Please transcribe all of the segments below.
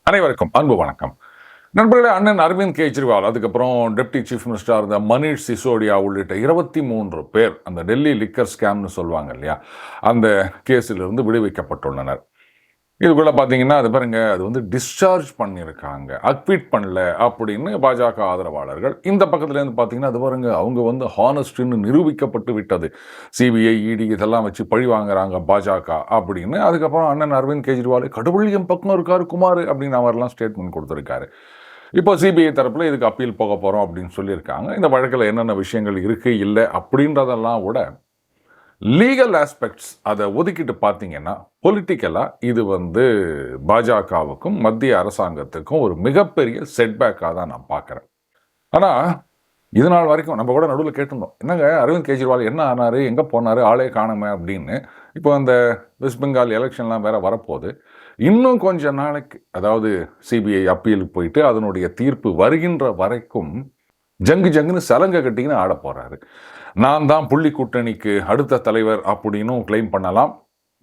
அனைவருக்கும் அன்பு வணக்கம். நண்பர்களே, அண்ணன் அரவிந்த் கெஜ்ரிவால், அதுக்கப்புறம் டெப்டி சீஃப் மினிஸ்டர் இருந்த மனீஷ் சிசோடியா உள்ளிட்ட 23 பேர் அந்த டெல்லி லிக்கர் ஸ்கேம்னு சொல்லுவாங்க இல்லையா, அந்த கேஸிலிருந்து விடுவிக்கப்பட்டுள்ளனர். இதுக்குள்ள பார்த்தீங்கன்னா அது பாருங்க, அது வந்து டிஸ்சார்ஜ் பண்ணியிருக்காங்க, அக்விட் பண்ணல அப்படின்னு பாஜக ஆதரவாளர்கள். இந்த பக்கத்துலேருந்து பார்த்தீங்கன்னா அது பாருங்க, அவங்க வந்து ஹானஸ்ட்னு நிரூபிக்கப்பட்டு விட்டது, சிபிஐ இடி இதெல்லாம் வச்சு பழி வாங்குறாங்க பாஜக அப்படின்னு. அதுக்கப்புறம் அண்ணன் அரவிந்த் கெஜ்ரிவால் கடவுள் என் பக்கம் இருக்காரு குமார் அப்படின்னு அவரெல்லாம் ஸ்டேட்மெண்ட் கொடுத்துருக்காரு. இப்போ சிபிஐ தரப்பில் இதுக்கு அப்பீல் போக போகிறோம் அப்படின்னு சொல்லியிருக்காங்க. இந்த வழக்கில் என்னென்ன விஷயங்கள் இருக்குது இல்லை அப்படின்றதெல்லாம் விட லீகல் ஆஸ்பெக்ட்ஸ் அதை ஒதுக்கிட்டு பார்த்தீங்கன்னா பொலிட்டிக்கலாக இது வந்து பாஜகவுக்கும் மத்திய அரசாங்கத்துக்கும் ஒரு மிகப்பெரிய செட்பேக்காக தான் நான் பார்க்குறேன். ஆனால் இது நாள் வரைக்கும் நம்ம கூட நடுவில் கேட்டிருந்தோம், என்னங்க அரவிந்த் கெஜ்ரிவால் என்ன ஆனார், எங்கே போனார், ஆளே காணுமே அப்படின்னு. இப்போ அந்த வெஸ்ட் பெங்கால் எலெக்ஷன்லாம் வேற வரப்போகுது. இன்னும் கொஞ்ச நாளைக்கு, அதாவது சிபிஐ அப்பீலுக்கு போயிட்டு அதனுடைய தீர்ப்பு வருகின்ற வரைக்கும் ஜங்குன்னு சலங்கை கட்டிங்கன்னு ஆட போகிறாரு. நான் தான் புள்ளி கூட்டணிக்கு அடுத்த தலைவர் அப்படின்னு கிளைம் பண்ணலாம்.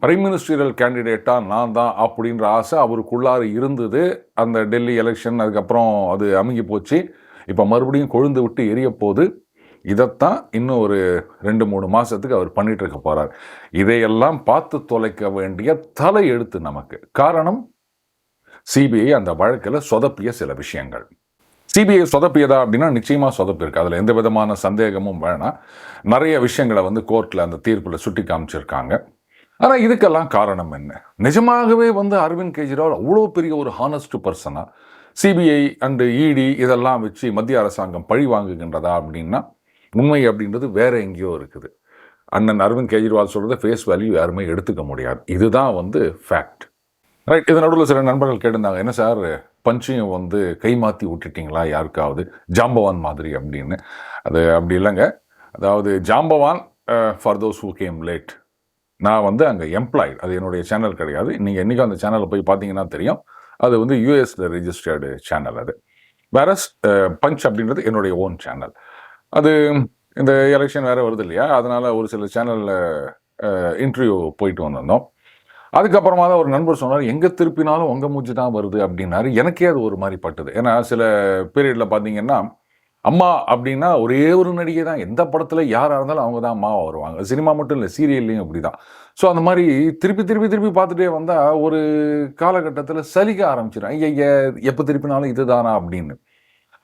பிரைம் மினிஸ்டரியல் கேண்டிடேட்டாக நான் தான் அப்படின்ற ஆசை அவருக்குள்ளார இருந்தது. அந்த டெல்லி எலெக்ஷன் அதுக்கப்புறம் அது அமுங்கி போச்சு. இப்போ மறுபடியும் கொழுந்து விட்டு எரிய போகுது. இதைத்தான் இன்னும் ஒரு 2-3 மாதத்துக்கு அவர் பண்ணிட்டு இருக்க போகிறார். இதையெல்லாம் பார்த்து தொலைக்க வேண்டிய தலை எழுத்து நமக்கு. காரணம், சிபிஐ அந்த வழக்கில் சொதப்பிய சில விஷயங்கள். சிபிஐ சொதப்பியதா அப்படின்னா நிச்சயமாக சொதப்பிருக்கு, அதில் எந்த விதமான சந்தேகமும் வேணாம். நிறைய விஷயங்களை வந்து கோர்ட்டில் அந்த தீர்ப்பில் சுட்டி காமிச்சிருக்காங்க. ஆனால் இதுக்கெல்லாம் காரணம் என்ன? நிஜமாகவே வந்து அரவிந்த் கெஜ்ரிவால் அவ்வளோ பெரிய ஒரு ஹானஸ்ட் பர்சனாக சிபிஐ அண்டு இடி இதெல்லாம் வச்சு மத்திய அரசாங்கம் பழி வாங்குகின்றதா அப்படின்னா உண்மை அப்படின்றது வேற எங்கேயோ இருக்குது. அண்ணன் அரவிந்த் கெஜ்ரிவால் சொல்கிறத ஃபேஸ் வேல்யூ யாருமே எடுத்துக்க முடியாது. இதுதான் வந்து ஃபேக்ட், ரைட்? இது நடுவில் சில நண்பர்கள் கேட்டிருந்தாங்க, என்ன சார் பஞ்சையும் வந்து கை மாற்றி விட்டுட்டிங்களா யாருக்காவது ஜாம்பவான் மாதிரி அப்படின்னு. அது அப்படி இல்லைங்க. அதாவது ஜாம்பவான் for those who came late. நான் வந்து அங்கே எம்ப்ளாய்டு, அது என்னுடைய சேனல் கிடையாது. நீங்கள் என்றைக்கும் அந்த சேனலில் போய் பார்த்தீங்கன்னா தெரியும், அது வந்து யூஎஸில் ரெஜிஸ்டர்டு சேனல். அது வேற பஞ்ச் அப்படின்றது என்னுடைய ஓன் சேனல். அது இந்த எலெக்ஷன் வேறு வருது இல்லையா, அதனால் ஒரு சில சேனலில் இன்டர்வியூ போயிட்டு வந்திருந்தோம். அதுக்கப்புறமா தான் ஒரு நண்பர் சொன்னார், எங்கே திருப்பினாலும் உங்கள் மூஞ்சி தான் வருது அப்படின்னாரு. எனக்கே அது ஒரு மாதிரி பட்டுது. ஏன்னா சில பீரியடில் பார்த்தீங்கன்னா அம்மா அப்படின்னா ஒரே ஒரு நடிகை தான், எந்த படத்தில் யாராக இருந்தாலும் அவங்க தான் அம்மாவாக வருவாங்க. சினிமா மட்டும் இல்லை, சீரியல்லையும் அப்படி தான். ஸோ அந்த மாதிரி திருப்பி பார்த்துட்டே வந்தால் ஒரு காலகட்டத்தில் சலிக்க ஆரம்பிச்சிடும். ஐய எப்போ திருப்பினாலும் இது தானா அப்படின்னு.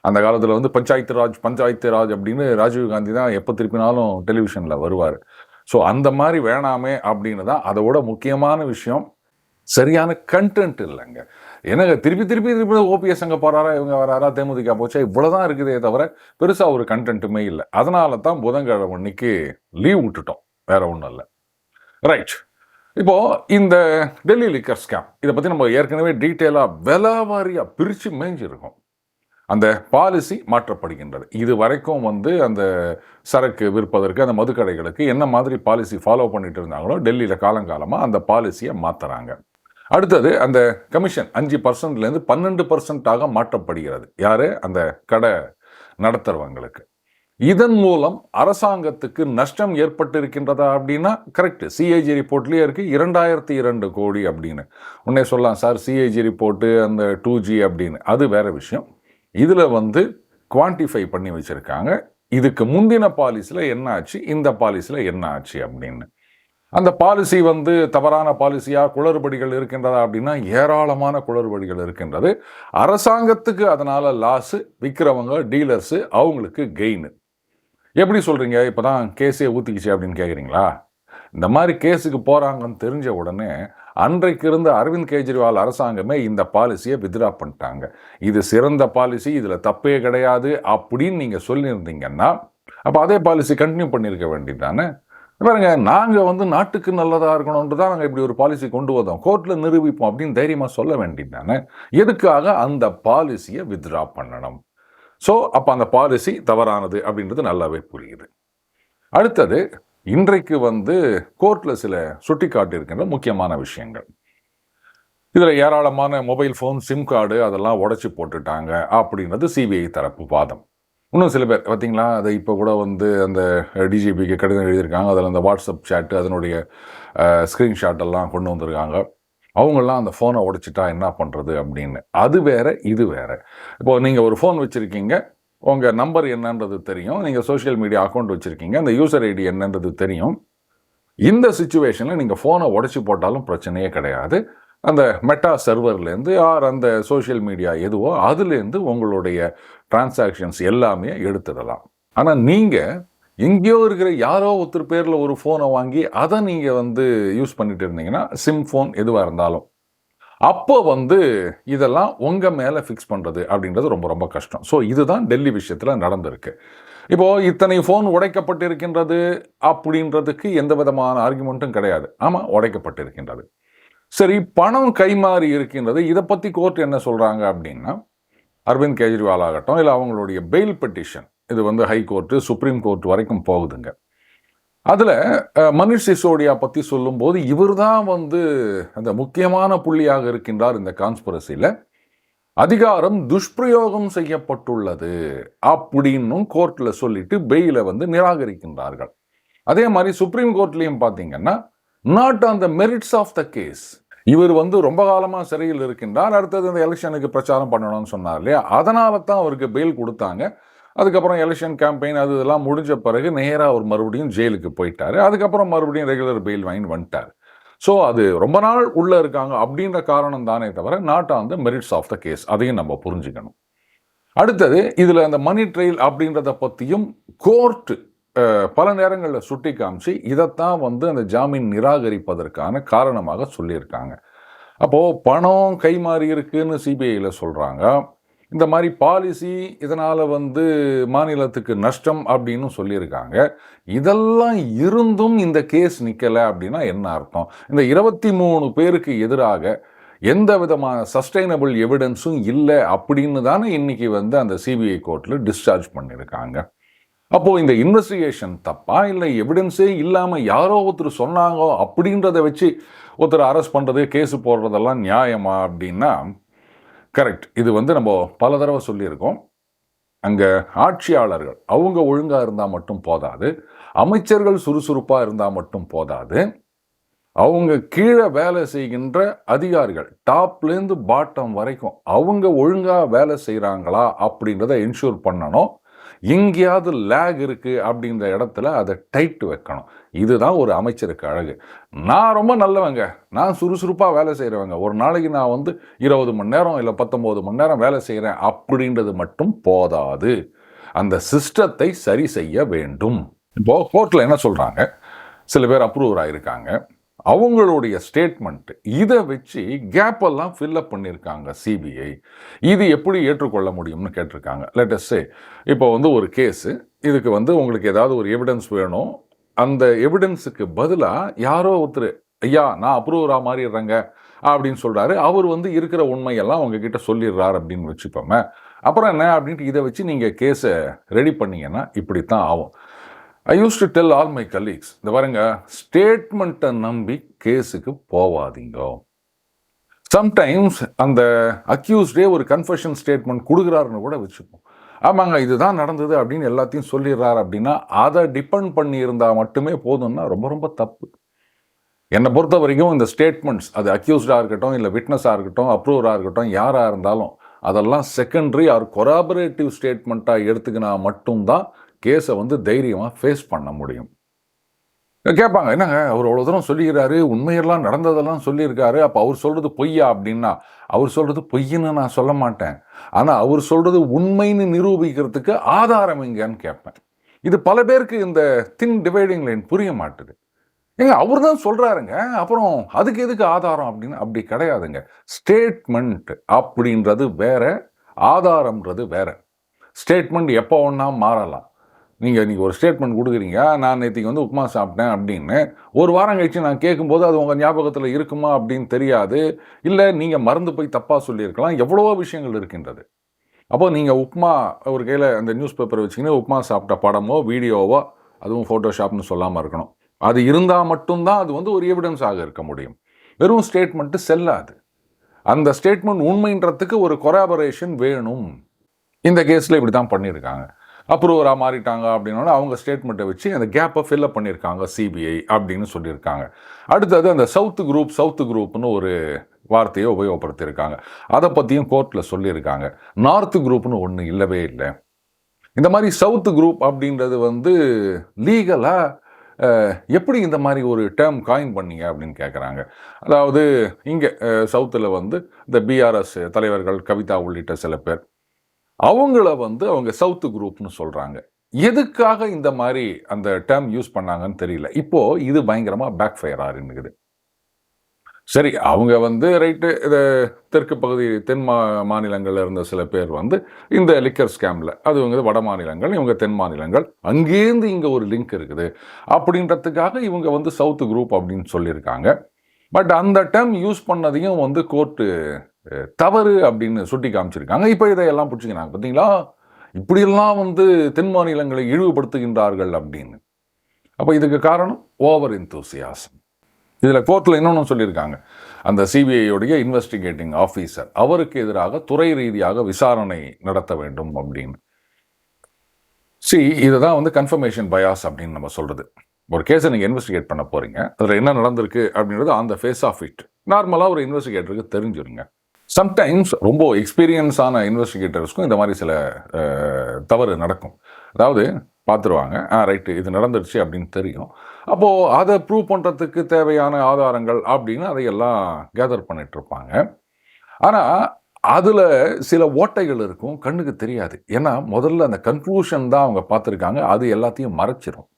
அந்த காலத்தில் வந்து பஞ்சாயத்து ராஜ் அப்படின்னு ராஜீவ்காந்தி தான் எப்போ திருப்பினாலும் டெலிவிஷனில் வருவார். ஸோ அந்த மாதிரி வேணாமே அப்படின்னு தான். அதை விட முக்கியமான விஷயம், சரியான கண்டென்ட் இல்லைங்க. என்னங்க திருப்பி ஓபிஎஸ் அங்கே போகிறாரா, இவங்க வராரா, தேமுதிக போச்சா, இவ்வளோதான் இருக்குதே தவிர பெருசாக ஒரு கண்டென்ட்டுமே இல்லை. அதனால தான் புதன்கிழமை அன்னைக்கு லீவ் விட்டுட்டோம், வேற ஒன்றும் இல்லை, ரைட்? இப்போது இந்த டெல்லி லிக்கர் ஸ்கேம் இதை பற்றி நம்ம ஏற்கனவே டீட்டெயிலாக விலாவாரியாக பிரித்து மேய்ஞ்சிருக்கோம். அந்த பாலிசி மாற்றப்படுகின்றது. இது வரைக்கும் வந்து அந்த சரக்கு விற்பதற்கு அந்த மதுக்கடைகளுக்கு என்ன மாதிரி பாலிசி ஃபாலோ பண்ணிட்டு இருந்தாங்களோ டெல்லியில் காலங்காலமாக அந்த பாலிசியை மாற்றுறாங்க. அடுத்தது அந்த கமிஷன் 5%லேருந்து 12% மாற்றப்படுகிறது. யார்? அந்த கடை நடத்துறவங்களுக்கு. இதன் மூலம் அரசாங்கத்துக்கு நஷ்டம் ஏற்பட்டிருக்கின்றதா அப்படின்னா கரெக்ட். சிஏஜி ரிப்போர்ட்லேயே இருக்குது 2002 கோடி அப்படின்னு. உடனே சொல்லலாம், சார் சிஏஜி ரிப்போர்ட்டு அந்த 2G அப்படின்னு, அது வேற விஷயம். இதில் வந்து குவான்டிஃபை பண்ணி வச்சுருக்காங்க, இதுக்கு முந்தின பாலிசியில் என்ன ஆச்சு, இந்த பாலிசியில் என்ன ஆச்சு அப்படின்னு. அந்த பாலிசி வந்து தவறான பாலிசியாக குளறுபடிகள் இருக்கின்றதா அப்படின்னா ஏராளமான குளறுபடிகள் இருக்கின்றது. அரசாங்கத்துக்கு அதனால் லாஸு, விற்கிறவங்க டீலர்ஸு அவங்களுக்கு கெயின். எப்படி சொல்கிறீங்க, இப்போ தான் கேஸே ஊற்றிக்கிச்சு அப்படின்னு கேட்குறீங்களா? இந்த மாதிரி கேஸுக்கு போகிறாங்கன்னு தெரிஞ்ச உடனே அன்றைக்கு இருந்த அரவிந்த் கெஜ்ரிவால் அரசாங்கமே இந்த பாலிசியை வித்ட்ரா பண்ணிட்டாங்க. இது சிறந்த பாலிசி, இதில் தப்பே கிடையாது அப்படின்னு நீங்கள் சொல்லியிருந்தீங்கன்னா அப்போ அதே பாலிசி கண்டினியூ பண்ணியிருக்க வேண்டியது தானே? பாருங்க, நாங்கள் வந்து நாட்டுக்கு நல்லதாக இருக்கணும்னு தான் நாங்கள் இப்படி ஒரு பாலிசி கொண்டு வந்தோம், கோர்ட்டில் நிரூபிப்போம் அப்படின்னு தைரியமாக சொல்ல வேண்டியது தானே? எதுக்காக அந்த பாலிசியை வித்ட்ரா பண்ணணும்? ஸோ அப்போ அந்த பாலிசி தவறானது அப்படின்றது நல்லாவே புரியுது. அடுத்தது, இன்றைக்கு வந்து கோர்ட்டில் சில சுட்டி காட்டியிருக்கின்ற முக்கியமான விஷயங்கள். இதில் ஏராளமான மொபைல் ஃபோன், சிம் கார்டு அதெல்லாம் உடைச்சி போட்டுட்டாங்க அப்படின்றது சிபிஐ தரப்பு வாதம். இன்னும் சில பேர் பார்த்தீங்களா, அதை இப்போ கூட வந்து அந்த டிஜிபிக்கு கடிதம் எழுதியிருக்காங்க. அதில் அந்த வாட்ஸ்அப் சேட்டு அதனுடைய ஸ்க்ரீன்ஷாட் எல்லாம் கொண்டு வந்திருக்காங்க. அவங்களாம் அந்த ஃபோனை உடைச்சிட்டா என்ன பண்ணுறது அப்படின்னு. அது வேற, இது வேற. இப்போது நீங்கள் ஒரு ஃபோன் வச்சுருக்கீங்க, உங்கள் நம்பர் என்னன்றது தெரியும், நீங்கள் சோஷியல் மீடியா அக்கௌண்ட் வச்சுருக்கீங்க, அந்த யூசர் ஐடி என்னன்றது தெரியும். இந்த சிச்சுவேஷனில் நீங்கள் ஃபோனை உடைச்சி போட்டாலும் பிரச்சனையே கிடையாது. அந்த மெட்டா சர்வர்லேருந்து அந்த சோஷியல் மீடியா எதுவோ அதுலேருந்து உங்களுடைய டிரான்சாக்ஷன்ஸ் எல்லாமே எடுத்துடலாம். ஆனால் நீங்கள் எங்கேயோ இருக்கிற யாரோ ஒருத்தர் பேரில் ஒரு ஃபோனை வாங்கி அதை நீங்கள் வந்து யூஸ் பண்ணிட்டு இருந்தீங்கன்னா, சிம் ஃபோன் எதுவாக இருந்தாலும், அப்போ வந்து இதெல்லாம் உங்கள் மேலே ஃபிக்ஸ் பண்ணுறது அப்படின்றது ரொம்ப ரொம்ப கஷ்டம். ஸோ இதுதான் டெல்லி விஷயத்தில் நடந்திருக்கு. இப்போது இத்தனை ஃபோன் உடைக்கப்பட்டிருக்கின்றது அப்படின்றதுக்கு எந்த விதமான ஆர்குமெண்ட்டும் கிடையாது. ஆமாம், உடைக்கப்பட்டிருக்கின்றது. சரி, பணம் கைமாறி இருக்கின்றது. இதை பற்றி கோர்ட் என்ன சொல்கிறாங்க அப்படின்னா, அரவிந்த் கெஜ்ரிவால் ஆகட்டும், இல்லை அவங்களுடைய பெயில் பெட்டிஷன், இது வந்து ஹை கோர்ட்டு, சுப்ரீம் கோர்ட் வரைக்கும் போகுதுங்க. அதில் மனிஷ் சிசோடியா பற்றி சொல்லும்போது இவர் தான் வந்து அந்த முக்கியமான புள்ளியாக இருக்கின்றார் இந்த கான்ஸ்பிரசியில். அதிகாரம் துஷ்பிரயோகம் செய்யப்பட்டுள்ளது அப்படின்னும் கோர்ட்டில் சொல்லிட்டு பெயிலை வந்து நிராகரிக்கின்றார்கள். அதே மாதிரி சுப்ரீம் கோர்ட்லேயும் பார்த்தீங்கன்னா, not on the merits of the case. இவர் வந்து ரொம்ப காலமாக சிறையில் இருக்கின்றார், அடுத்தது இந்த எலெக்ஷனுக்கு பிரச்சாரம் பண்ணணும்னு சொன்னார் இல்லையா, அதனால தான் அவருக்கு பெயில் கொடுத்தாங்க. அதுக்கப்புறம் எலெக்ஷன் கேம்பெயின் அது இதெல்லாம் முடிஞ்ச பிறகு நேராக அவர் மறுபடியும் ஜெயிலுக்கு போயிட்டார். அதுக்கப்புறம் மறுபடியும் ரெகுலர் பெயில் வாங்கி வந்துட்டார். ஸோ அது ரொம்ப நாள் உள்ளே இருக்காங்க அப்படின்ற காரணம் தானே தவிர not on the merits of the case. அதையும் நம்ம புரிஞ்சுக்கணும். அடுத்தது இதில் அந்த மணி ட்ரெயில் அப்படின்றத பற்றியும் கோர்ட்டு பல நேரங்களில் சுட்டி காமிச்சு இதைத்தான் வந்து அந்த ஜாமீன் நிராகரிப்பதற்கான காரணமாக சொல்லியிருக்காங்க. அப்போது பணம் கைமாறி இருக்குன்னு சிபிஐயில் சொல்கிறாங்க. இந்த மாதிரி பாலிசி இதனால் வந்து மாநிலத்துக்கு நஷ்டம் அப்படின்னு சொல்லியிருக்காங்க. இதெல்லாம் இருந்தும் இந்த கேஸ் நிற்கலை அப்படின்னா என்ன அர்த்தம்? இந்த 23 பேருக்கு எதிராக எந்த விதமான சஸ்டைனபிள் எவிடன்ஸும் இல்லை அப்படின்னு தானே இன்னைக்கு வந்து அந்த சிபிஐ கோர்ட்டில் டிஸ்சார்ஜ் பண்ணியிருக்காங்க. அப்போது இந்த இன்வெஸ்டிகேஷன் தப்பா, இல்லை எவிடன்ஸே இல்லாமல் யாரோ ஒருத்தர் சொன்னாங்க அப்படின்றத வச்சு ஒருத்தர் அரெஸ்ட் பண்ணுறது, கேஸு போடுறதெல்லாம் நியாயமா அப்படின்னா கரெக்ட். இது வந்து நம்ம பல தடவை சொல்லியிருக்கோம். அங்கே ஆட்சியாளர்கள் அவங்க ஒழுங்காக இருந்தால் மட்டும் போதாது, அமைச்சர்கள் சுறுசுறுப்பாக இருந்தால் மட்டும் போதாது, அவங்க கீழே வேலை செய்கின்ற அதிகாரிகள் டாப்லேருந்து பாட்டம் வரைக்கும் அவங்க ஒழுங்காக வேலை செய்கிறாங்களா அப்படின்றத என்ஷூர் பண்ணணும். எங்கேயாவது லேக் இருக்குது அப்படின்ற இடத்துல அதை டைட் வைக்கணும். இதுதான் ஒரு அமைச்சருக்கு அழகு. நான் ரொம்ப நல்லவங்க, நான் சுறுசுறுப்பாக வேலை செய்கிறவங்க, ஒரு நாளைக்கு நான் வந்து 20 மணி நேரம் இல்லை 19 மணி நேரம் வேலை செய்கிறேன் அப்படின்றது மட்டும் போதாது. அந்த சிஸ்டத்தை சரி செய்ய வேண்டும். இப்போது கோர்ட்டில் என்ன சொல்கிறாங்க, சில பேர் அப்ரூவர் ஆகியிருக்காங்க, அவங்களுடைய ஸ்டேட்மெண்ட் இதை வச்சு கேப்பெல்லாம் ஃபில்லப் பண்ணியிருக்காங்க சிபிஐ. இது எப்படி ஏற்றுக்கொள்ள முடியும்னு கேட்டிருக்காங்க. லேட்டஸ்ட் சே, இப்போ வந்து ஒரு கேஸு, இதுக்கு வந்து உங்களுக்கு ஏதாவது ஒரு எவிடன்ஸ் வேணும், அந்த எவிடன்ஸுக்கு பதிலாக யாரோ ஒருத்தர் ஐயா நான் அப்ரூவராக மாறிடுறேங்க அப்படின்னு சொல்கிறாரு. அவர் வந்து இருக்கிற உண்மையெல்லாம் உங்ககிட்ட சொல்லிடுறாரு அப்படின்னு வச்சுப்போமே. அப்புறம் என்ன அப்படின்ட்டு இதை வச்சு நீங்கள் கேஸை ரெடி பண்ணிங்கன்னா இப்படித்தான் ஆகும். I use to tell all my colleagues, இந்த பாருங்க, ஸ்டேட்மெண்ட்டை நம்பி கேஸுக்கு போவாதீங்க. சம்டைம்ஸ் அந்த அக்யூஸ்டே ஒரு கன்ஃபெஷன் ஸ்டேட்மெண்ட் கொடுக்குறாருன்னு கூட வச்சுப்போம். ஆமாங்க இதுதான் நடந்தது அப்படின்னு எல்லாத்தையும் சொல்லிடுறாரு அப்படின்னா அதை டிபெண்ட் பண்ணி இருந்தால் மட்டுமே போதும்னா ரொம்ப ரொம்ப தப்பு. என்னை பொறுத்த வரைக்கும் இந்த ஸ்டேட்மெண்ட்ஸ், அது அக்யூஸ்டாக இருக்கட்டும், இல்லை விட்னஸாக இருக்கட்டும், அப்ரூவராக இருக்கட்டும், யாராக இருந்தாலும் அதெல்லாம் செகண்டரி ஆர் கொராபரேட்டிவ் ஸ்டேட்மெண்ட்டாக எடுத்துக்கினா மட்டும்தான் கேஸை வந்து தைரியமாக ஃபேஸ் பண்ண முடியும். கேட்பாங்க, என்னங்க அவர் அவ்வளோ தூரம் சொல்லிக்கிறாரு, உண்மையெல்லாம் நடந்ததெல்லாம் சொல்லியிருக்காரு, அப்போ அவர் சொல்கிறது பொய்யா அப்படின்னா, அவர் சொல்கிறது பொய்ன்னு நான் சொல்ல மாட்டேன், ஆனால் அவர் சொல்கிறது உண்மைன்னு நிரூபிக்கிறதுக்கு ஆதாரம் எங்கன்னு கேட்பேன். இது பல பேருக்கு இந்த தின் டிவைடிங் லைன் புரிய மாட்டுது. ஏங்க அவர் தான் சொல்கிறாருங்க, அப்புறம் அதுக்கு எதுக்கு ஆதாரம் அப்படின்னு? அப்படி கிடையாதுங்க. ஸ்டேட்மெண்ட் அப்படின்றது வேற, ஆதாரம்ன்றது வேற. ஸ்டேட்மெண்ட் எப்போ ஒன்றா மாறலாம். நீங்கள் இன்றைக்கி ஒரு ஸ்டேட்மெண்ட் கொடுக்குறீங்க, நான் நேற்றுக்கு வந்து உப்புமா சாப்பிட்டேன் அப்படின்னு, ஒரு வாரம் கழிச்சு நான் கேட்கும்போது அது உங்கள் ஞாபகத்தில் இருக்குமா அப்படின்னு தெரியாது. இல்லை நீங்கள் மறந்து போய் தப்பாக சொல்லியிருக்கலாம். எவ்வளவோ விஷயங்கள் இருக்கின்றது. அப்போது நீங்கள் உப்புமா ஒரு கையில் அந்த நியூஸ் பேப்பர் வச்சிங்கன்னா உப்புமா சாப்பிட்ட படமோ வீடியோவோ, அதுவும் ஃபோட்டோஷாப்னு சொல்லாமல் இருக்கணும், அது இருந்தால் மட்டும்தான் அது வந்து ஒரு எவிடன்ஸாக இருக்க முடியும். வெறும் ஸ்டேட்மெண்ட்டு செல்லாது. அந்த ஸ்டேட்மெண்ட் உண்மைன்றதுக்கு ஒரு கொராபரேஷன் வேணும். இந்த கேஸில் இப்படி தான் பண்ணியிருக்காங்க. அப்ரூவராக மாறிட்டாங்க அப்படின்னா அவங்க ஸ்டேட்மெண்ட்டை வச்சு அந்த கேப்பை ஃபில்அப் பண்ணியிருக்காங்க சிபிஐ அப்படின்னு சொல்லியிருக்காங்க. அடுத்தது அந்த சவுத்து குரூப்னு ஒரு வார்த்தையை உபயோகப்படுத்தியிருக்காங்க. அதை பற்றியும் கோர்ட்டில் சொல்லியிருக்காங்க. நார்த் குரூப்னு ஒன்று இல்லவே இல்லை. இந்த மாதிரி சவுத் குரூப் அப்படின்றது வந்து லீகலாக எப்படி இந்த மாதிரி ஒரு டேர்ம் காயின் பண்ணீங்க அப்படின்னு கேட்குறாங்க. அதாவது இங்கே சவுத்தில் வந்து இந்த பிஆர்எஸ் தலைவர்கள் கவிதா உள்ளிட்ட சில பேர் அவங்கள வந்து அவங்க சவுத் குரூப்னு சொல்கிறாங்க. எதுக்காக இந்த மாதிரி அந்த டேர்ம் யூஸ் பண்ணாங்கன்னு தெரியல. இப்போ இது பயங்கரமாக பேக் ஃபயர் ஆகிருக்குது. சரி, அவங்க வந்து ரைட்டு இதை தெற்கு பகுதி தென் மாநிலங்களில் இருந்த சில பேர் வந்து இந்த லிக்கர் ஸ்கேமில் அது வந்து வட மாநிலங்கள், இவங்க தென் மாநிலங்கள், அங்கேருந்து இங்கே ஒரு லிங்க் இருக்குது அப்படின்றதுக்காக இவங்க வந்து சவுத் குரூப் அப்படின்னு சொல்லியிருக்காங்க. பட் அந்த டேர்ம் யூஸ் பண்ணதையும் வந்து கோர்ட்டு தவறு அப்படின்னு சுட்டி காமிச்சிருக்காங்க. இப்போ இதையெல்லாம் பிடிச்சிக்கிறாங்க. பார்த்தீங்களா, இப்படியெல்லாம் வந்து தென் மாநிலங்களை இழிவுபடுத்துகின்றார்கள் அப்படின்னு. அப்போ இதுக்கு காரணம் ஓவர் எந்தூசியாசம். இதில் கோர்ட்டில் இன்னொன்று சொல்லியிருக்காங்க. அந்த சிபிஐயோடைய இன்வெஸ்டிகேட்டிங் ஆஃபீஸர் அவருக்கு எதிராக துறை ரீதியாக விசாரணை நடத்த வேண்டும் அப்படின்னு. இதுதான் வந்து கன்ஃபர்மேஷன் பயாஸ் அப்படின்னு நம்ம சொல்கிறது. ஒரு கேஸை நீங்கள் இன்வெஸ்டிகேட் பண்ண போகிறீங்க, அதில் என்ன நடந்திருக்கு அப்படின்றது on the face of it நார்மலாக ஒரு இன்வெஸ்டிகேட்டருக்கு தெரிஞ்சிருங்க. சம்டைம்ஸ் ரொம்ப எக்ஸ்பீரியன்ஸான இன்வெஸ்டிகேட்டர்ஸ்க்கும் இந்த மாதிரி சில தவறு நடக்கும். அதாவது பார்த்துருவாங்க, ரைட்டு இது நடந்துருச்சு அப்படின்னு தெரியும். அப்போது அதை ப்ரூவ் பண்ணுறதுக்கு தேவையான ஆதாரங்கள் அப்படின்னு அதையெல்லாம் கேதர் பண்ணிட்டு இருப்பாங்க. ஆனால் அதில் சில ஓட்டைகள் இருக்கும், கண்ணுக்கு தெரியாது. ஏன்னா முதல்ல அந்த கன்க்ளூஷன் தான் அவங்க பார்த்துருக்காங்க, அது எல்லாத்தையும் மறைச்சிரும்.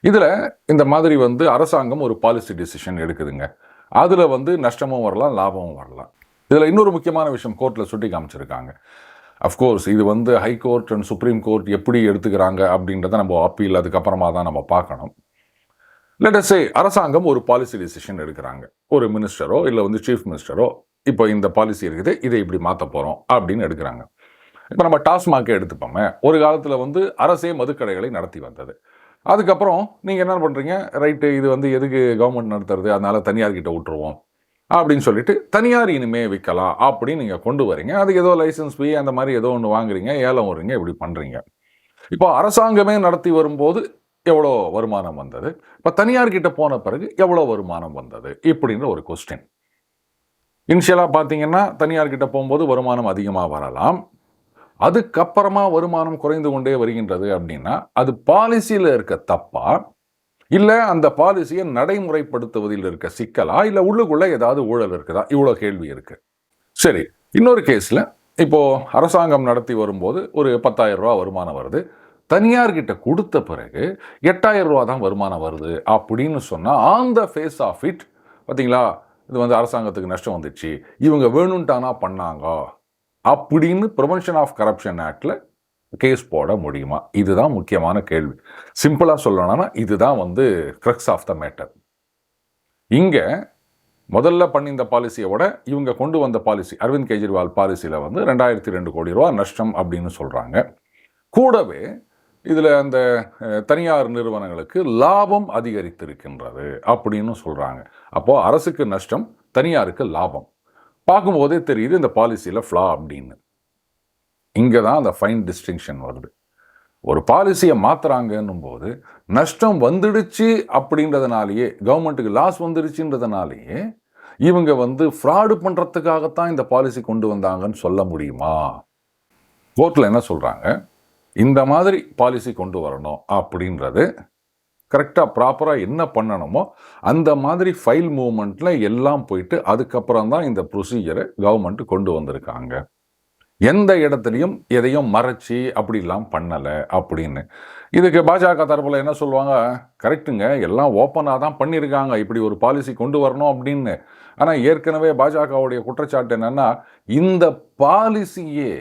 இதில் இந்த மாதிரி வந்து அரசாங்கம் ஒரு பாலிசி டிசிஷன் எடுக்குதுங்க. அதில் வந்து நஷ்டமும் வரலாம், லாபமும் வரலாம். இதில் இன்னொரு முக்கியமான விஷயம் கோர்ட்டில் சுட்டி காமிச்சிருக்காங்க. அஃப்கோர்ஸ் இது வந்து high court and supreme court எப்படி எடுத்துக்கிறாங்க அப்படின்றத நம்ம அப்பீல் அதுக்கப்புறமா தான் நம்ம பார்க்கணும். லெட் அஸ் சே அரசாங்கம் ஒரு பாலிசி டிசிஷன் எடுக்கிறாங்க. ஒரு மினிஸ்டரோ இல்லை வந்து சீஃப் மினிஸ்டரோ இப்போ இந்த பாலிசி இருக்குது, இதை இப்படி மாற்ற போகிறோம் அப்படின்னு எடுக்கிறாங்க. இப்போ நம்ம டாஸ்மாகே எடுத்துப்போமே, ஒரு காலத்தில் வந்து அரசே மதுக்கடைகளை நடத்தி வந்தது. அதுக்கப்புறம் நீங்கள் என்ன பண்ணுறீங்க, ரைட்டு இது வந்து எதுக்கு கவர்மெண்ட் நடத்துறது, அதனால் தனியார்கிட்ட விட்டுருவோம் அப்படின்னு சொல்லிட்டு தனியார் இனிமே விற்கலாம் அப்படின்னு நீங்கள் கொண்டு வரீங்க. அதுக்கு ஏதோ லைசன்ஸ் ஃபீ அந்த மாதிரி ஏதோ ஒன்று வாங்குறீங்க, ஏலம் வருங்க, இப்படி பண்ணுறீங்க. இப்போ அரசாங்கமே நடத்தி வரும்போது எவ்வளோ வருமானம் வந்தது, இப்போ தனியார்கிட்ட போன பிறகு எவ்வளோ வருமானம் வந்தது இப்படின்ற ஒரு கொஸ்டின். இனிஷியலாக பார்த்தீங்கன்னா தனியார்கிட்ட போகும்போது வருமானம் அதிகமாக வரலாம், அதுக்கப்புறமா வருமானம் குறைந்து கொண்டே வருகின்றது அப்படின்னா அது பாலிசியில் இருக்க தப்பா, இல்லை அந்த பாலிசியை நடைமுறைப்படுத்துவதில் இருக்க சிக்கலா, இல்லை உள்ளுக்குள்ளே ஏதாவது ஊழல் இருக்குதா, இவ்வளோ கேள்வி இருக்குது. சரி, இன்னொரு கேஸில் இப்போது அரசாங்கம் நடத்தி வரும்போது ஒரு 10,000 ரூபா வருமானம் வருது, தனியார்கிட்ட கொடுத்த பிறகு 8,000 ரூபா தான் வருமானம் வருது அப்படின்னு சொன்னால் on the face of it பார்த்தீங்களா, இது வந்து அரசாங்கத்துக்கு நஷ்டம் வந்துச்சு, இவங்க வேணும்ட்டானா பண்ணாங்க அப்படின்னு ப்ரிவென்ஷன் ஆஃப் கரப்ஷன் ஆக்டில் கேஸ் போட முடியுமா? இதுதான் முக்கியமான கேள்வி. சிம்பிளாக சொல்லணும்னா இதுதான் வந்து க்ரக்ஸ் ஆஃப் த மேட்டர். இங்கே முதல்ல பண்ணி இந்த பாலிசியோட இவங்க கொண்டு வந்த பாலிசி அரவிந்த் கெஜ்ரிவால் பாலிசியில் வந்து 2,200 கோடி ரூபா நஷ்டம் அப்படின்னு சொல்கிறாங்க. கூடவே இதில் அந்த தனியார் நிறுவனங்களுக்கு லாபம் அதிகரித்திருக்கின்றது அப்படின்னு சொல்கிறாங்க. அப்போது அரசுக்கு நஷ்டம், தனியாருக்கு லாபம். பார்க்கும்போதே தெரியுது இந்த பாலிசியில் ஃப்ளா அப்படின்னு. இங்கே தான் அந்த ஃபைன் டிஸ்டிங்ஷன் வருது. ஒரு பாலிசியை மாற்றுறாங்கன்னும் போது நஷ்டம் வந்துடுச்சு அப்படின்றதுனாலேயே, கவர்மெண்ட்டுக்கு லாஸ் வந்துடுச்சுன்றதுனாலேயே இவங்க வந்து ஃப்ராடு பண்ணுறதுக்காகத்தான் இந்த பாலிசி கொண்டு வந்தாங்கன்னு சொல்ல முடியுமா? கோர்ட்டில் என்ன சொல்கிறாங்க, இந்த மாதிரி பாலிசி கொண்டு வரணும் அப்படின்றது கரெக்டாக ப்ராப்பராக என்ன பண்ணணுமோ அந்த மாதிரி ஃபைல் மூவ்மெண்ட்டில் எல்லாம் போயிட்டு அதுக்கப்புறம் தான் இந்த ப்ரொசீஜரை கவர்மெண்ட் கொண்டு வந்திருக்காங்க. எந்த இடத்துலையும் எதையும் மறைச்சி அப்படிலாம் பண்ணலை அப்படின்னு. இதுக்கு பாஜக தரப்பில் என்ன சொல்லுவாங்க, கரெக்டுங்க, எல்லாம் ஓப்பனாக தான் பண்ணியிருக்காங்க இப்படி ஒரு பாலிசி கொண்டு வரணும் அப்படின்னு. ஆனால் ஏற்கனவே பாஜகவுடைய குற்றச்சாட்டு என்னென்னா, இந்த பாலிசியே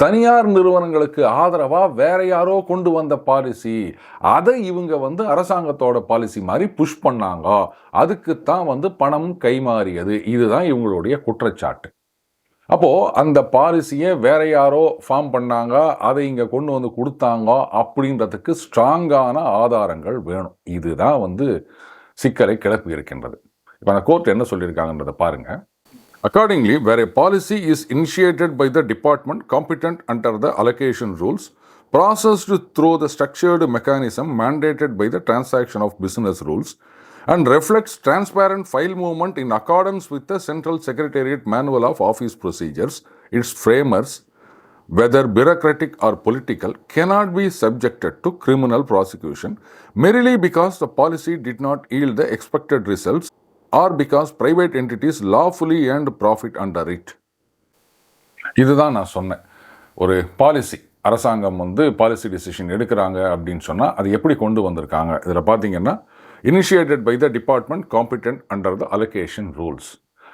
தனியார் நிறுவனங்களுக்கு ஆதரவாக வேற யாரோ கொண்டு வந்த பாலிசி, அதை இவங்க வந்து அரசாங்கத்தோட பாலிசி மாதிரி புஷ் பண்ணாங்க, அதுக்குத்தான் வந்து பணம் கைமாறியது. இதுதான் இவங்களுடைய குற்றச்சாட்டு. அப்போது அந்த பாலிசியை வேற யாரோ ஃபார்ம் பண்ணாங்க, அதை இங்கே கொண்டு வந்து கொடுத்தாங்க அப்படின்றதுக்கு ஸ்ட்ராங்கான ஆதாரங்கள் வேணும். இதுதான் வந்து சிக்கலை கிளப்பி இருக்கின்றது. இப்போ அந்த கோர்ட் என்ன சொல்லியிருக்காங்கன்றதை பாருங்கள். Accordingly, where a policy is initiated by the department competent under the allocation rules, processed through the structured mechanism mandated by the transaction of business rules, and reflects transparent file movement in accordance with the Central Secretariat Manual of Office Procedures, its framers, whether bureaucratic or political, cannot be subjected to criminal prosecution merely because the policy did not yield the expected results or because private entities lawfully earned profit under it. இதுதான் நான் சொன்னேன். ஒரு policy, அரசாங்கம் வந்து policy decision எடுக்கிறாங்க அப்படின்னு சொன்னால் அது எப்படி கொண்டு வந்திருக்காங்க. இதில் பார்த்தீங்கன்னா initiated by the department competent under the allocation rules.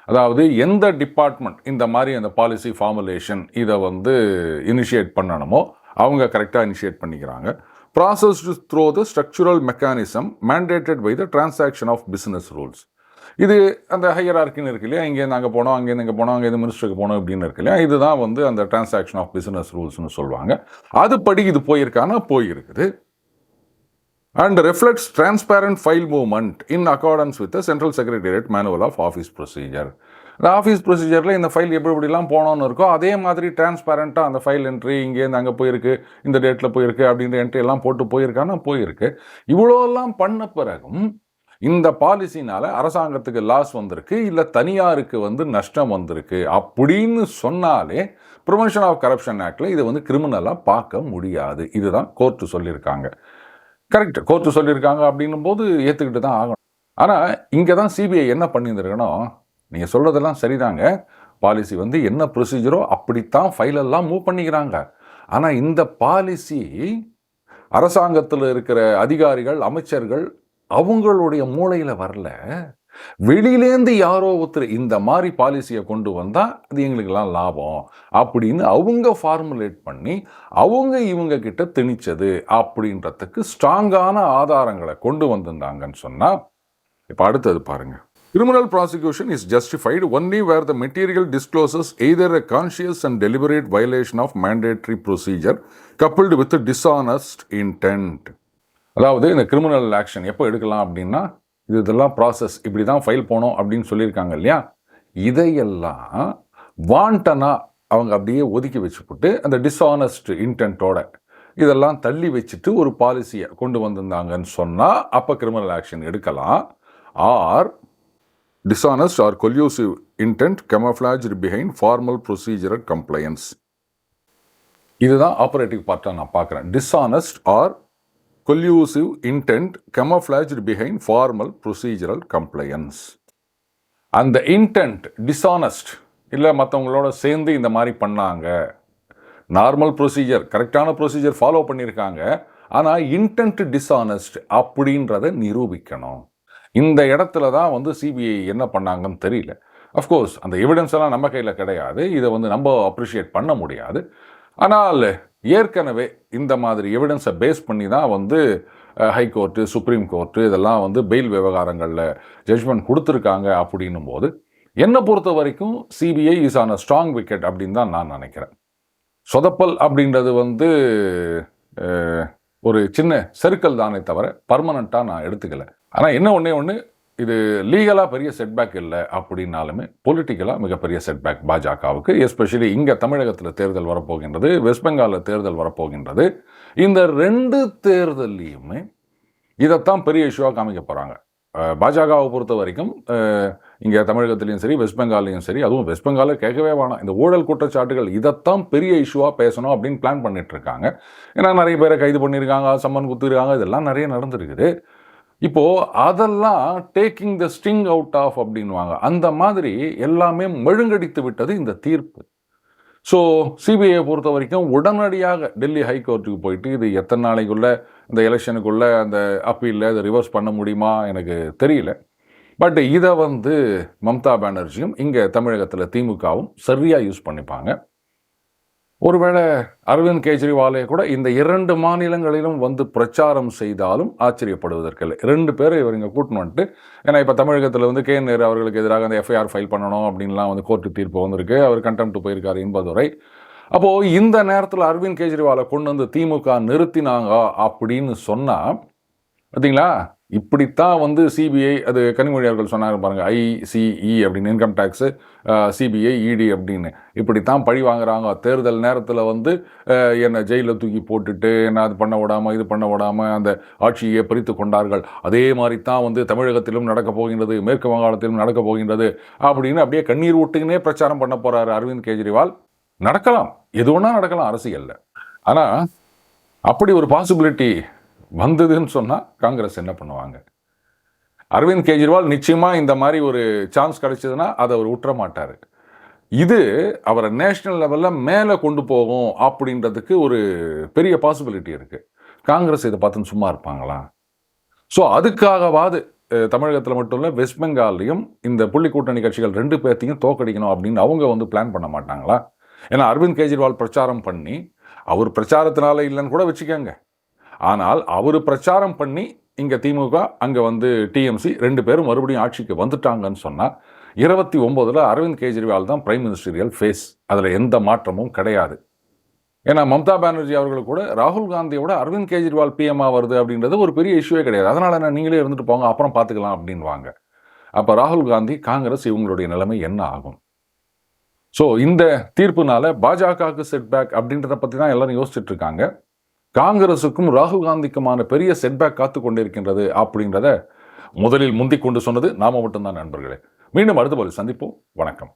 அதாவது எந்த டிபார்ட்மெண்ட் இந்த மாதிரி அந்த பாலிசி ஃபார்முலேஷன் இதை வந்து இனிஷியேட் பண்ணணுமோ அவங்க கரெக்டாக இனிஷியேட் பண்ணிக்கிறாங்க. Processed through the structural mechanism mandated by the transaction of business rules. இது அந்த ஹையரார்க்கின்னு இருக்கு இல்லையா, இங்கேருந்து அங்கே போனோம், அங்கேருந்து இங்கே போனோம், அங்கேருந்து மினிஸ்டருக்கு போனோம் இப்படின்னு இருக்கு இல்லையா, இதுதான் வந்து அந்த டிரான்சாக்ஷன் ஆஃப் பிஸ்னஸ் ரூல்ஸ்னு சொல்லுவாங்க. அதுபடி இது போயிருக்கானா போயிருக்குது. and reflects transparent file movement in accordance with the Central Secretariat Manual of Office Procedure. இந்த ஆஃபீஸ் ப்ரொசீஜரில் இந்த ஃபைல் எப்படிலாம் போனோன்னு இருக்கோ அதே மாதிரி டிரான்ஸ்பேரண்ட்டாக அந்த ஃபைல் என்ட்ரி இங்கேருந்து அங்கே போயிருக்கு, இந்த டேட்டில் போயிருக்கு அப்படின்ற என்ட்ரி எல்லாம் போட்டு போயிருக்கான்னா போயிருக்கு. இவ்வளோலாம் பண்ண பிறகும் இந்த பாலிசினால் அரசாங்கத்துக்கு லாஸ் வந்திருக்கு, இல்லை தனியாருக்கு வந்து நஷ்டம் வந்திருக்கு அப்படின்னு சொன்னாலே ப்ரிவென்ஷன் ஆஃப் கரப்ஷன் ஆக்டில் இதை வந்து கிரிமினலாக பார்க்க முடியாது. இதுதான் கோர்ட்டு சொல்லியிருக்காங்க. கரெக்ட், கோர்ட்டு சொல்லியிருக்காங்க அப்படின்னும் போது ஏற்றுக்கிட்டு தான் ஆகணும். ஆனால் இங்கே தான் சிபிஐ என்ன பண்ணியிருந்துருக்கணும், நீங்கள் சொல்கிறதெல்லாம் சரிதாங்க, பாலிசி வந்து என்ன ப்ரொசீஜரோ அப்படித்தான் ஃபைலெல்லாம் மூவ் பண்ணிக்கிறாங்க. ஆனால் இந்த பாலிசி அரசாங்கத்தில் இருக்கிற அதிகாரிகள், அமைச்சர்கள் அவங்களுடைய மூளையில் வரல, வெளியிலேருந்து யாரோ ஒருத்தர் இந்த மாதிரி பாலிசியை கொண்டு வந்தால் அது எங்களுக்கெல்லாம் லாபம் அப்படின்னு அவங்க ஃபார்முலேட் பண்ணி அவங்க இவங்க கிட்ட திணிச்சது அப்படின்றதுக்கு ஸ்ட்ராங்கான ஆதாரங்களை கொண்டு வந்திருந்தாங்கன்னு சொன்னால், இப்போ அடுத்தது பாருங்க. Criminal prosecution is justified only where the material discloses either a conscious and deliberate violation of mandatory procedure coupled with a dishonest intent. அதாவது இந்த கிரிமினல் ஆக்ஷன் எப்போ எடுக்கலாம் அப்படின்னா, இதெல்லாம் ப்ராசஸ் இப்படி தான் ஃபைல் போனோம் அப்படின்னு சொல்லியிருக்காங்க இல்லையா, இதையெல்லாம் வாண்டனாக அவங்க அப்படியே ஒதுக்கி வச்சுப்புட்டு அந்த டிஸ்ஆனஸ்ட் இன்டென்ட்டோட இதெல்லாம் தள்ளி வச்சுட்டு ஒரு பாலிசியை கொண்டு வந்திருந்தாங்கன்னு சொன்னால் அப்போ கிரிமினல் ஆக்ஷன் எடுக்கலாம். Or dishonest or collusive intent camouflaged behind formal procedural compliance. இதுதான் ஆப்பரேட்டிவ் பார்ட்டாக நான் பார்க்குறேன். dishonest or collusive intent camouflaged behind formal procedural compliance. அந்த intent dishonest இல்லை மற்றவங்களோட சேர்ந்து இந்த மாதிரி பண்ணாங்க, நார்மல் ப்ரொசீஜர் கரெக்டான ப்ரொசீஜர் ஃபாலோ பண்ணியிருக்காங்க, ஆனால் இன்டென்ட் டிஸ்ஆனஸ்ட் அப்படின்றத நிரூபிக்கணும். இந்த இடத்துல தான் வந்து சிபிஐ என்ன பண்ணாங்கன்னு தெரியல. அஃப்கோர்ஸ் அந்த எவிடன்ஸ் எல்லாம் நம்ம கையில் கிடையாது, இதை வந்து நம்ம அப்ரிஷியேட் பண்ண முடியாது. ஆனால் ஏற்கனவே இந்த மாதிரி எவிடன்ஸை பேஸ் பண்ணி தான் வந்து ஹைகோர்ட்டு, சுப்ரீம் கோர்ட்டு இதெல்லாம் வந்து பெயில் விவகாரங்களில் ஜட்ஜ்மெண்ட் கொடுத்துருக்காங்க. அப்படின்னும் போது என்னை பொறுத்த வரைக்கும் CBI is on a strong wicket அப்படின்னு தான் நான் நினைக்கிறேன். சொதப்பல் அப்படின்றது வந்து ஒரு சின்ன செருக்கல் தானே தவிர பர்மனண்ட்டாக நான் எடுத்துக்கல. ஆனால் என்ன ஒன்று இது லீகலாக பெரிய செட்பேக் இல்லை அப்படின்னாலுமே பொலிட்டிக்கலாக மிகப்பெரிய செட்பேக் பாஜகவுக்கு. எஸ்பெஷலி இங்கே தமிழகத்தில் தேர்தல் வரப்போகின்றது, வெஸ்ட் பெங்காலில் தேர்தல் வரப்போகின்றது. இந்த 2 தேர்தல்லையுமே இதைத்தான் பெரிய இஷ்யூவாக காமிக்க போகிறாங்க. பாஜகவை பொறுத்த வரைக்கும் இங்கே தமிழகத்துலேயும் சரி, வெஸ்ட் பெங்கால்லையும் சரி, அதுவும் வெஸ்ட் பெங்காலில் கேட்கவே வேணாம், இந்த ஊழல் குற்றச்சாட்டுகள் இதைத்தான் பெரிய இஷ்யூவாக பேசணும் அப்படின்னு பிளான் பண்ணிட்டு இருக்காங்க. ஏன்னா நிறைய பேரை கைது பண்ணியிருக்காங்க, சம்மன் குத்துருக்காங்க, இதெல்லாம் நிறைய நடந்துருக்குது. இப்போது அதெல்லாம் taking the sting out of அப்படின்வாங்க, அந்த மாதிரி எல்லாமே மழுங்கடித்து விட்டது இந்த தீர்ப்பு. ஸோ சிபிஐயை பொறுத்த வரைக்கும் உடனடியாக டெல்லி ஹைகோர்ட்டுக்கு போயிட்டு இது எத்தனை நாளைக்குள்ளே இந்த எலெக்ஷனுக்குள்ளே அந்த அப்பீலில் இதை ரிவர்ஸ் பண்ண முடியுமா எனக்கு தெரியல. பட் இதை வந்து மம்தா பானர்ஜியும் இங்கே தமிழகத்தில் திமுகவும் சரியாக யூஸ் பண்ணிப்பாங்க. ஒருவேளை அரவிந்த் கெஜ்ரிவாலே கூட இந்த 2 மாநிலங்களிலும் வந்து பிரச்சாரம் செய்தாலும் ஆச்சரியப்படுவதற்கில்லை. 2 பேரை இவர் இங்கே கூட்டின்னு வந்துட்டு, ஏன்னா இப்போ தமிழகத்தில் வந்து கே நேரு அவர்களுக்கு எதிராக அந்த எஃப்ஐஆர் ஃபைல் பண்ணணும் அப்படின்லாம் வந்து கோர்ட்டு தீர்ப்பு வந்திருக்கு, அவர் கண்டெம்ட் போயிருக்காரு என்பதுரை. அப்போது இந்த நேரத்தில் அரவிந்த் கெஜ்ரிவாலை கொண்டு வந்து திமுக நிறுத்தினாங்க அப்படின்னு சொன்னால் பார்த்தீங்களா, இப்படித்தான் வந்து சிபிஐ, அது கனிமொழி அவர்கள் சொன்னாங்க பாருங்க, ஐசிஇ அப்படின்னு, இன்கம் டேக்ஸு, சிபிஐ, இடி அப்படின்னு, இப்படித்தான் பழி வாங்குறாங்க. தேர்தல் நேரத்தில் வந்து என்னை ஜெயிலில் தூக்கி போட்டுட்டு என்ன அது பண்ண விடாமல் இது பண்ண விடாமல் அந்த ஆட்சியை பறித்து கொண்டார்கள். அதே மாதிரி தான் வந்து தமிழகத்திலும் நடக்கப் போகின்றது, மேற்கு வங்காளத்திலும் நடக்கப் போகின்றது அப்படின்னு அப்படியே கண்ணீர் விட்டுக்கினே பிரச்சாரம் பண்ண போறாரு அரவிந்த் கெஜ்ரிவால். நடக்கலாம், எது ஒன்றா நடக்கலாம் அரசியல்ல. ஆனால் அப்படி ஒரு பாசிபிலிட்டி வந்ததுன்னு சொன்னால் காங்கிரஸ் என்ன பண்ணுவாங்க? அரவிந்த் கெஜ்ரிவால் நிச்சயமா இந்த மாதிரி ஒரு சான்ஸ் கிடைச்சதுன்னா அதை அவர் விட்டுற மாட்டார். இது அவரை நேஷனல் லெவலில் மேலே கொண்டு போகும் அப்படின்றதுக்கு ஒரு பெரிய பாசிபிலிட்டி இருக்கு. காங்கிரஸ் இதை பார்த்துன்னு சும்மா இருப்பாங்களா? ஸோ அதுக்காகவாது தமிழகத்தில் மட்டும் இல்லை, வெஸ்ட் பெங்கால்லையும் இந்த புள்ளி கூட்டணி கட்சிகள் 2 பேர்த்தையும் தோக்கடிக்கணும் அப்படின்னு அவங்க வந்து பிளான் பண்ண மாட்டாங்களா? ஏன்னா அரவிந்த் கெஜ்ரிவால் பிரச்சாரம் பண்ணி, அவர் பிரச்சாரத்தினால இல்லைன்னு கூட வச்சுக்கோங்க, ஆனால் அவர் பிரச்சாரம் பண்ணி இங்கே திமுக, அங்கே வந்து டிஎம்சி 2 பேரும் மறுபடியும் ஆட்சிக்கு வந்துட்டாங்கன்னு சொன்னால் 29ல் அரவிந்த் கெஜ்ரிவால் தான் பிரைம் மினிஸ்டரியல் ஃபேஸ். அதில் எந்த மாற்றமும் கிடையாது. ஏன்னா மம்தா பானர்ஜி அவர்கள் கூட ராகுல் காந்தியோட அரவிந்த் கெஜ்ரிவால் பிஎம்ஆ வருது அப்படின்றது ஒரு பெரிய இஷ்யூவே கிடையாது. அதனால் என்ன, நீங்களே இருந்துட்டு போங்க, அப்புறம் பார்த்துக்கலாம் அப்படின்வாங்க. அப்போ ராகுல் காந்தி, காங்கிரஸ், இவங்களுடைய நிலைமை என்ன ஆகும்? ஸோ இந்த தீர்ப்புனால பாஜகவுக்கு செட்பேக் அப்படின்றத பற்றி தான் எல்லாரும் யோசிச்சுட்டு இருக்காங்க. காங்கிரசுக்கும் ராகுல் காந்திக்குமான பெரிய செட்பேக் காத்து கொண்டிருக்கின்றது அப்படின்றத முதலில் முந்திக் கொண்டு சொன்னது நாம மட்டும்தான் நண்பர்களே. மீண்டும் அடுத்த போது சந்திப்போம். வணக்கம்.